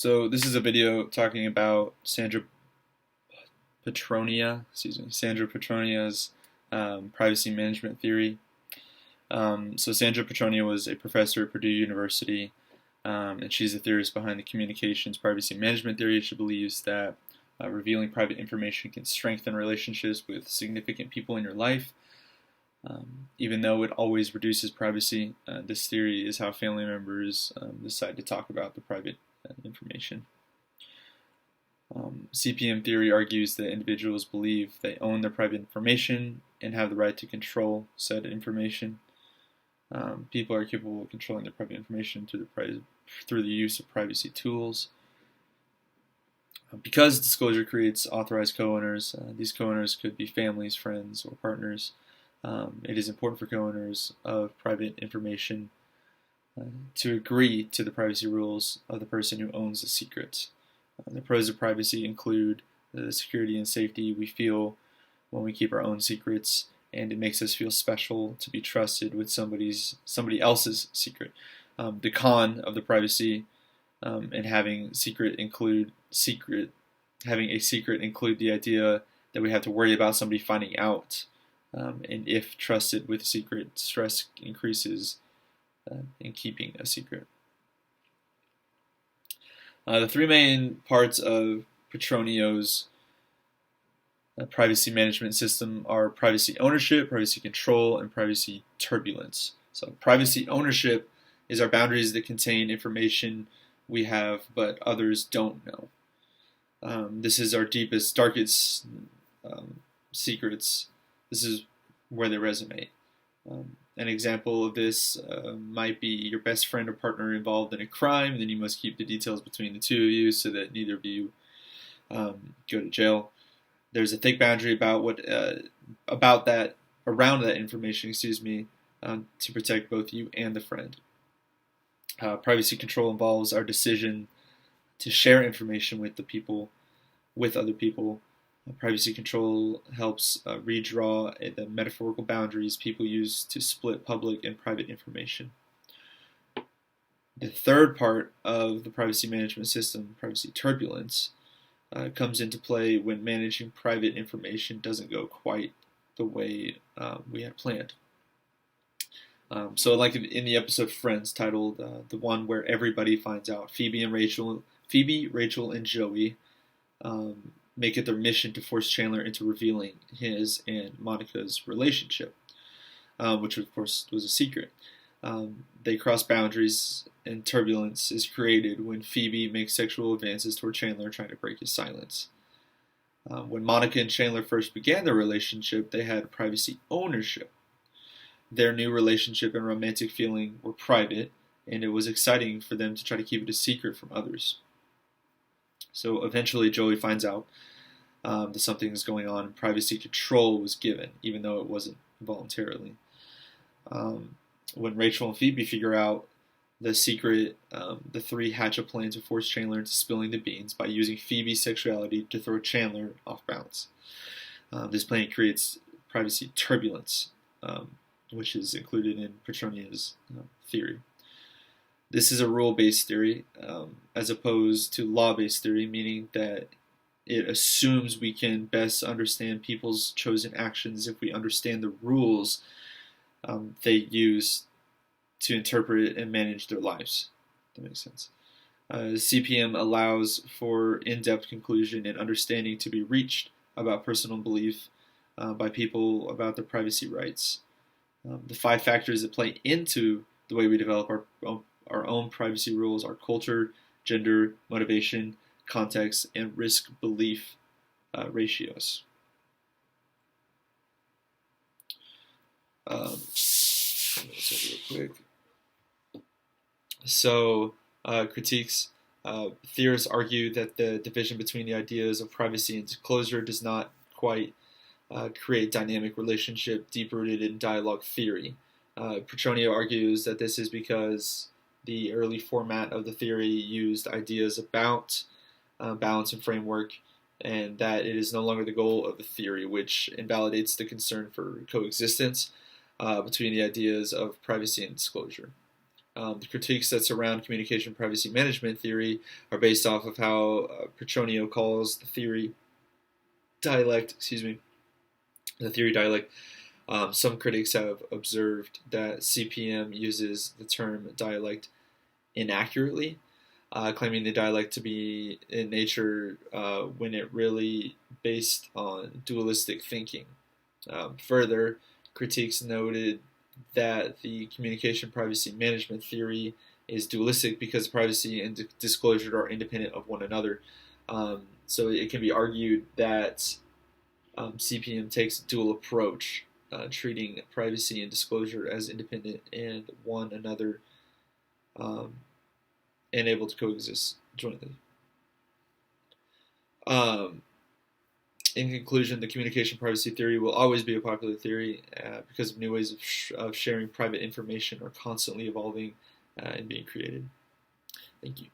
So this is a video talking about Sandra Petronia's privacy management theory. So Sandra Petronia was a professor at Purdue University, and she's a theorist behind the communications privacy management theory. She believes that revealing private information can strengthen relationships with significant people in your life. Even though it always reduces privacy, this theory is how family members decide to talk about the private information. CPM theory argues that individuals believe they own their private information and have the right to control said information. People are capable of controlling their private information through the use of privacy tools. Because disclosure creates authorized co-owners, these co-owners could be families, friends, or partners. It is important for co-owners of private information to agree to the privacy rules of the person who owns the secrets. The pros of privacy include the security and safety we feel when we keep our own secrets, and it makes us feel special to be trusted with somebody else's secret. The con of the privacy and having a secret include the idea that we have to worry about somebody finding out, and if trusted with a secret, stress increases in keeping a secret. The three main parts of Petronio's privacy management system are privacy ownership, privacy control, and privacy turbulence. So privacy ownership is our boundaries that contain information we have but others don't know. This is our deepest, darkest secrets. This is where they resonate. An example of this might be your best friend or partner involved in a crime, and then you must keep the details between the two of you so that neither of you go to jail. There's a thick boundary around that information, to protect both you and the friend. Privacy control involves our decision to share information with other people. Privacy control helps redraw the metaphorical boundaries people use to split public and private information. The third part of the privacy management system, privacy turbulence, comes into play when managing private information doesn't go quite the way we had planned. So like in the episode Friends titled The One Where Everybody Finds Out, Phoebe, Rachel, and Joey make it their mission to force Chandler into revealing his and Monica's relationship, which of course was a secret. They cross boundaries, and turbulence is created when Phoebe makes sexual advances toward Chandler, trying to break his silence. When Monica and Chandler first began their relationship, they had privacy ownership. Their new relationship and romantic feeling were private, and it was exciting for them to try to keep it a secret from others. So eventually Joey finds out that something is going on, and privacy control was given, even though it wasn't voluntarily. When Rachel and Phoebe figure out the secret, the three hatch a plan to force Chandler into spilling the beans by using Phoebe's sexuality to throw Chandler off balance. This plan creates privacy turbulence, which is included in Petronia's theory. This is a rule-based theory, as opposed to law-based theory, meaning that it assumes we can best understand people's chosen actions if we understand the rules they use to interpret and manage their lives. That makes sense. CPM allows for in-depth conclusion and understanding to be reached about personal belief by people about their privacy rights. The 5 factors that play into the way we develop our own privacy rules are culture, gender, motivation, context, and risk-belief ratios. Real quick. So, critiques. Theorists argue that the division between the ideas of privacy and disclosure does not quite create dynamic relationship deep-rooted in dialogue theory. Petronia argues that this is because the early format of the theory used ideas about balance and framework, and that it is no longer the goal of the theory, which invalidates the concern for coexistence between the ideas of privacy and disclosure. The critiques that surround communication privacy management theory are based off of how Petronia calls the theory dialect. Excuse me, the theory dialect. Some critics have observed that CPM uses the term dialect inaccurately, claiming the dialect to be in nature when it really based on dualistic thinking. Further, critiques noted that the communication privacy management theory is dualistic because privacy and disclosure are independent of one another. So it can be argued that CPM takes a dual approach, treating privacy and disclosure as independent and one another, and able to coexist jointly. In conclusion, the communication privacy theory will always be a popular theory because of new ways of sharing private information are constantly evolving and being created. Thank you.